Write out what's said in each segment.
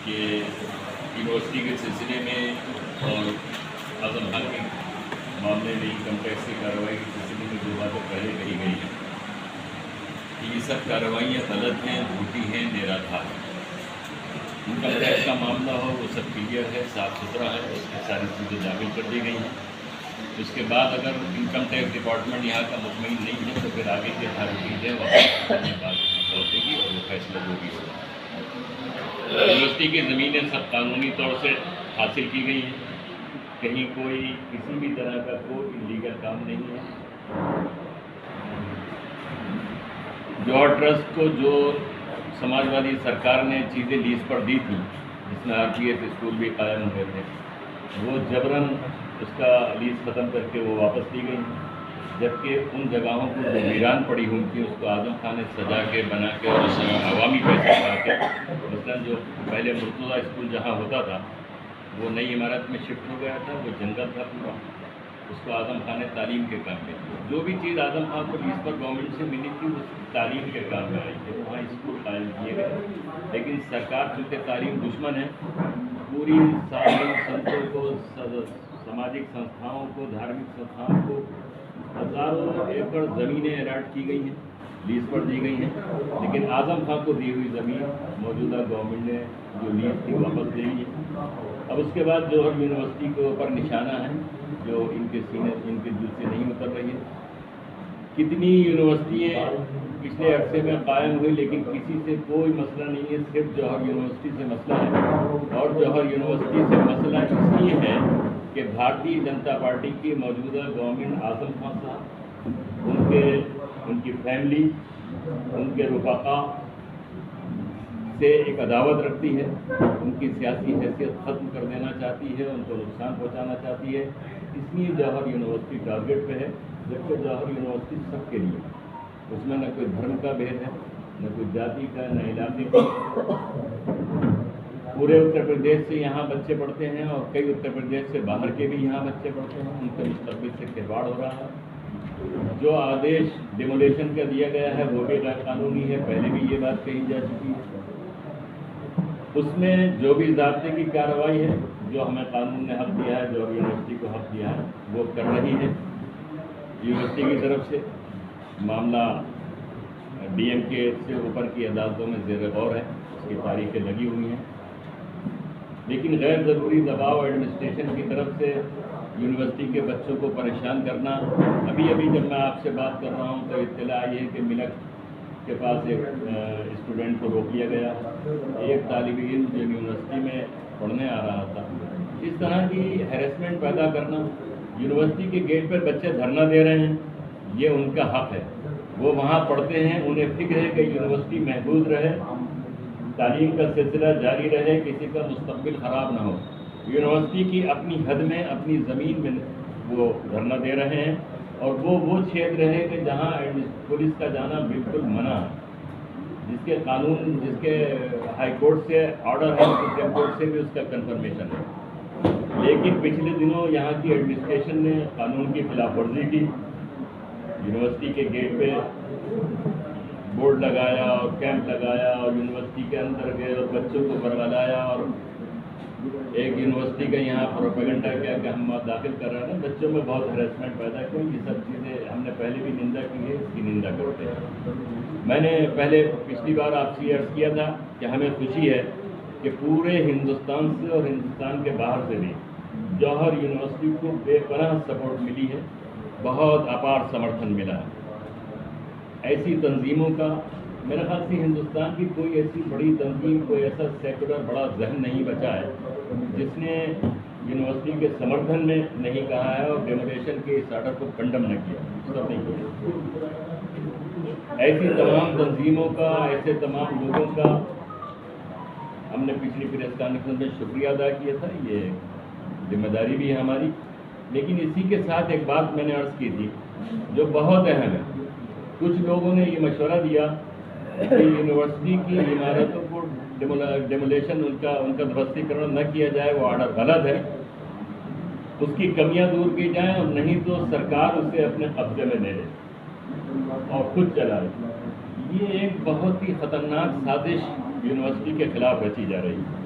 کہ یونیورسٹی کے سلسلے میں اور اعظم خان کے معاملے میں انکم ٹیکس کی کارروائی کے سلسلے میں جو باتیں پہلے کہی گئی ہیں کہ یہ سب کارروائیاں غلط ہیں، جھوٹی ہیں، نرادھار ہیں۔ انکم ٹیکس کا معاملہ ہو وہ سب کلیئر ہے، صاف ستھرا ہے، اس میں ساری چیزیں داخل کر دی گئی ہیں۔ اس کے بعد اگر انکم ٹیکس ڈپارٹمنٹ یہاں کا مطمئن نہیں ہے تو پھر آگے کی اتھارٹیز ہے وہاں بات پہنچے گی اور وہ فیصلہ جو بھی ہوگا۔ یونیورسٹی کی زمینیں سب قانونی طور سے حاصل کی گئی ہیں، کہیں کوئی کسی بھی طرح کا کوئی انلیگل کام نہیں ہے۔ جوہر ٹرسٹ کو جو سماجوادی سرکار نے چیزیں لیز پر دی تھیں، جس میں RPS اسکول بھی قائم ہوئے تھے، وہ جبراً اس کا لیز ختم کر کے وہ واپس دی گئی، جبکہ ان جگہوں کو جو ویران پڑی ہوئی تھی اس کو اعظم خان نے سجا کے بنا کے اور اس میں عوامی پیسے لگا کے، مثلاً جو پہلے مرتضیٰ اسکول جہاں ہوتا تھا وہ نئی عمارت میں شفٹ ہو گیا تھا، وہ جنگل تھا پورا، اس کو اعظم خان نے تعلیم کے کام میں دیا۔ جو بھی چیز اعظم خان کو لیز پر گورنمنٹ سے ملی تھی وہ تعلیم کے کام میں آئی تھی، وہاں اسکول قائم کیے گئے، لیکن سرکار چونکہ تعلیم دشمن ہے، پوری سادھو سنتوں کو، سماجک سنستھاؤں کو، دھارمک سنستھاؤں کو ہزاروں ایکڑ زمینیں الاٹ کی گئی ہیں، لیز پر دی گئی ہیں، لیکن اعظم خان کو دی ہوئی زمین موجودہ گورنمنٹ نے جو لیز تھی واپس لے لی ہے۔ اب اس کے بعد جوہر یونیورسٹی کے اوپر نشانہ ہے جو ان کے سینے ان کے دل سے نہیں اتر رہی ہے۔ کتنی یونیورسٹیاں پچھلے عرصے میں قائم ہوئی لیکن کسی سے کوئی مسئلہ نہیں ہے، صرف جوہر یونیورسٹی سے مسئلہ ہے، اور جوہر یونیورسٹی سے مسئلہ اس لیے ہے کہ بھارتیہ جنتا پارٹی کی موجودہ گورنمنٹ اعظم خان صاحب، ان کی فیملی، ان کے رفقا سے ایک عداوت رکھتی ہے، ان کی سیاسی حیثیت ختم کر دینا چاہتی ہے، ان کو نقصان پہنچانا چاہتی ہے، اس لیے جوہر یونیورسٹی ٹارگیٹ پہ ہے، جبکہ جوہر یونیورسٹی سب کے لیے، اس میں نہ کوئی دھرم کا بھید ہے، نہ کوئی جاتی کا، نہ علاقے کا۔ پورے اتر پردیش سے یہاں بچے پڑھتے ہیں اور کئی اتر پردیش سے باہر کے بھی یہاں بچے پڑھتے ہیں، ان کے مستقبل سے کھلواڑ ہو رہا ہے۔ جو آدیش ڈیمولیشن کا دیا گیا ہے وہ بھی غیر قانونی ہے، پہلے بھی یہ بات کہی جا چکی ہے۔ اس میں جو بھی ضابطے کی کارروائی ہے، جو ہمیں قانون نے حق دیا ہے، جو یونیورسٹی کو حق دیا ہے، وہ کر رہی ہے یونیورسٹی کی طرف سے۔ معاملہ DMK سے اوپر کی عدالتوں میں زیر غور ہے، اس کی تاریخیں لگی ہوئی ہیں، لیکن غیر ضروری دباؤ ایڈمنسٹریشن کی طرف سے یونیورسٹی کے بچوں کو پریشان کرنا۔ ابھی جب میں آپ سے بات کر رہا ہوں تو اطلاع آئی ہے کہ ملک کے پاس ایک اسٹوڈنٹ کو روک لیا گیا، ایک طالب علم جو یونیورسٹی میں پڑھنے آ رہا تھا۔ اس طرح کی ہیرسمنٹ پیدا کرنا، یونیورسٹی کے گیٹ پر بچے دھرنا دے رہے ہیں، یہ ان کا حق ہے، وہ وہاں پڑھتے ہیں، انہیں فکر ہے کہ یونیورسٹی محفوظ رہے، تعلیم کا سلسلہ جاری رہے، کسی کا مستقبل خراب نہ ہو۔ یونیورسٹی کی اپنی حد میں، اپنی زمین میں وہ دھرنا دے رہے ہیں، اور وہ چھیتر ہے کہ جہاں پولیس کا جانا بالکل منع ہے، جس کے قانون، جس کے ہائی کورٹ سے آرڈر ہے، سپریم کورٹ سے بھی اس کا کنفرمیشن ہے، لیکن پچھلے دنوں یہاں کی ایڈمنسٹریشن نے قانون کی خلاف ورزی کی، یونیورسٹی کے گیٹ پہ بورڈ لگایا اور کیمپ لگایا اور یونیورسٹی کے اندر گئے اور بچوں کو برگلایا، اور ایک یونیورسٹی کا یہاں پروپیگنڈا کیا کہ ہم داخل کر رہے ہیں، بچوں میں بہت ہریسمنٹ پیدا کی۔ یہ سب چیزیں ہم نے پہلے بھی نندا کی ہے، اس کی نندا کرتے ہیں۔ میں نے پچھلی بار آپ سے عرض کیا تھا کہ ہمیں خوشی ہے کہ پورے ہندوستان سے اور ہندوستان کے باہر سے بھی جوہر یونیورسٹی کو بے پناہ سپورٹ ملی ہے، بہت اپار سمرتھن ملا ہے۔ ایسی تنظیموں کا میرے خیال سے ہندوستان کی کوئی ایسی بڑی تنظیم، کوئی ایسا سیکولر بڑا ذہن نہیں بچا ہے جس نے یونیورسٹی کے سمرتھن میں نہیں کہا ہے اور ڈیمولیشن کے اس آرڈر کو کنڈم نہ کیا، سب نہیں کیا۔ ایسی تمام تنظیموں کا، ایسے تمام لوگوں کا ہم نے پچھلی پریس کانفرنس میں شکریہ ادا کیا تھا، یہ ذمہ داری بھی ہے ہماری۔ لیکن اسی کے ساتھ ایک بات میں نے عرض کی تھی جو بہت اہم ہے، کچھ لوگوں نے یہ مشورہ دیا کہ یونیورسٹی کی عمارتوں کو ڈیمولیشن، ان کا دھوستیکرن نہ کیا جائے، وہ آرڈر غلط ہے، اس کی کمیاں دور کی جائیں، اور نہیں تو سرکار اسے اپنے قبضے میں لے لے اور خود چلائے۔ یہ ایک بہت ہی خطرناک سازش یونیورسٹی کے خلاف رچی جا رہی ہے۔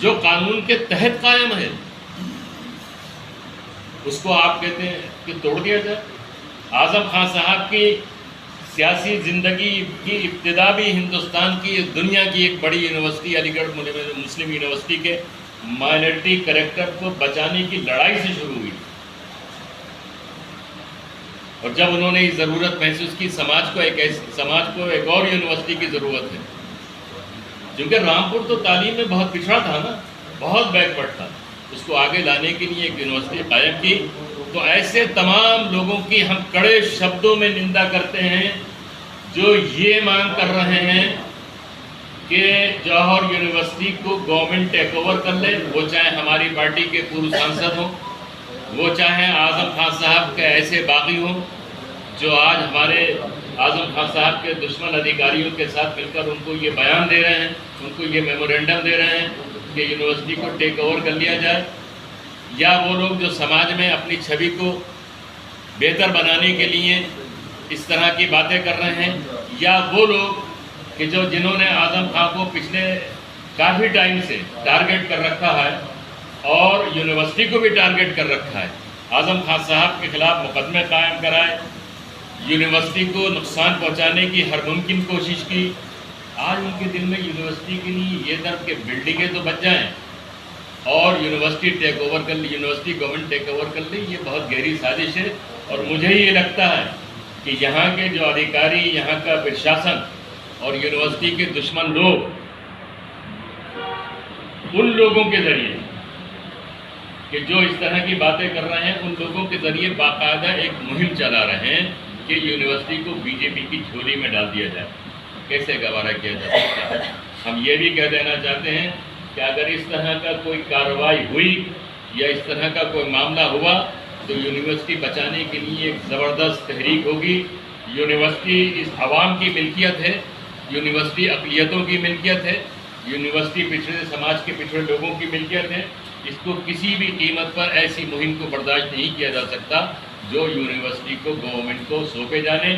جو قانون کے تحت قائم ہے اس کو آپ کہتے ہیں کہ توڑ دیا جائے. اعظم خان صاحب کی سیاسی زندگی کی ابتدا بھی ہندوستان کی دنیا کی ایک بڑی یونیورسٹی علی گڑھ مسلم یونیورسٹی کے مائنرٹی کریکٹر کو بچانے کی لڑائی سے شروع ہوئی. اور جب انہوں نے یہ ضرورت محسوس کی سماج کو ایک اور یونیورسٹی کی ضرورت ہے، کیونکہ رامپور تو تعلیم میں بہت پچھڑا تھا نا، بہت بیکورڈ تھا، اس کو آگے لانے کے لیے ایک یونیورسٹی قائم کی. تو ایسے تمام لوگوں کی ہم کڑے شبدوں میں نندا کرتے ہیں جو یہ مانگ کر رہے ہیں کہ جوہر یونیورسٹی کو گورنمنٹ ٹیک اوور کر لے، وہ چاہے ہماری پارٹی کے پورو سانسد ہوں، وہ چاہے اعظم خان صاحب کے ایسے باغی ہوں جو آج ہمارے اعظم خان صاحب کے دشمن ادھیکاریوں کے ساتھ مل کر ان کو یہ بیان دے رہے ہیں، ان کو یہ میمورینڈم دے رہے ہیں کہ یونیورسٹی کو ٹیک اوور کر لیا جائے، یا وہ لوگ جو سماج میں اپنی چھوی کو بہتر بنانے کے لیے اس طرح کی باتیں کر رہے ہیں، یا وہ لوگ کہ جنہوں نے اعظم خان کو پچھلے کافی ٹائم سے ٹارگٹ کر رکھا ہے اور یونیورسٹی کو بھی ٹارگٹ کر رکھا ہے. اعظم خان صاحب کے خلاف مقدمے قائم کرائے، یونیورسٹی کو نقصان پہنچانے کی ہر ممکن کوشش کی. آج ان کے دل میں یونیورسٹی کے لیے یہ درد کہ بلڈنگیں تو بچ جائیں اور یونیورسٹی ٹیک اوور کر لی، یونیورسٹی گورنمنٹ ٹیک اوور کر لی. یہ بہت گہری سازش ہے. اور مجھے یہ لگتا ہے کہ یہاں کے جو ادھیکاری، یہاں کا پرشاسن اور یونیورسٹی کے دشمن لوگ، ان لوگوں کے ذریعے کہ جو اس طرح کی باتیں کر رہے ہیں، ان لوگوں کے ذریعے باقاعدہ ایک مہم چلا رہے ہیں کہ یونیورسٹی کو بی جے پی کی جھولی میں ڈال دیا جائے. کیسے گوارا کیا جا سکتا ہے؟ ہم یہ بھی کہہ دینا چاہتے ہیں کہ اگر اس طرح کا کوئی کارروائی ہوئی یا اس طرح کا کوئی معاملہ ہوا تو یونیورسٹی بچانے کے لیے ایک زبردست تحریک ہوگی. یونیورسٹی اس عوام کی ملکیت ہے، یونیورسٹی اقلیتوں کی ملکیت ہے، یونیورسٹی پچھڑے سماج کے پچھڑے لوگوں کی ملکیت ہے. اس کو کسی بھی قیمت پر ایسی مہم کو برداشت نہیں کیا جا سکتا جو یونیورسٹی کو گورنمنٹ کو سونپے جانے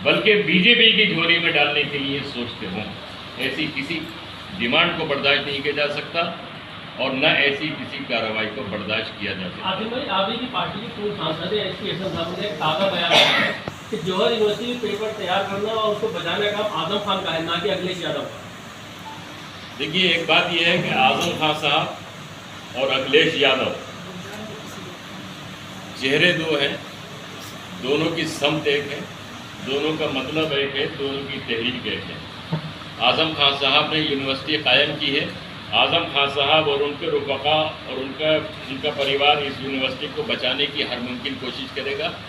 بلکہ بی جے پی کی جھولی میں ڈالنے کے لیے سوچتے ہوں. ایسی کسی ڈیمانڈ کو برداشت نہیں کیا جا سکتا اور نہ ایسی کسی کارروائی کو برداشت کیا جا سکتا. عادل بھائی، آپ کی پارٹی کے پورے سانسد ہیں ایس پی احسن صاحب نے ایک تازہ بیان کیا ہے کہ جوہر یونیورسٹی میں پیپر تیار کرنا اور اس کو بجانے کا کام اعظم خان کا ہے، نہ کہ اکھلیش یادو کا. دیکھیے، ایک بات یہ ہے کہ اعظم خان صاحب اور اکھلیش یادو چہرے دو ہیں، دونوں کی سمت ایک ہے، دونوں کا مطلب ایک ہے، دونوں کی تحریک ایک ہے. اعظم خان صاحب نے یونیورسٹی قائم کی ہے. اعظم خان صاحب اور ان کے رفقا اور ان کا پریوار اس یونیورسٹی کو بچانے کی ہر ممکن کوشش کرے گا.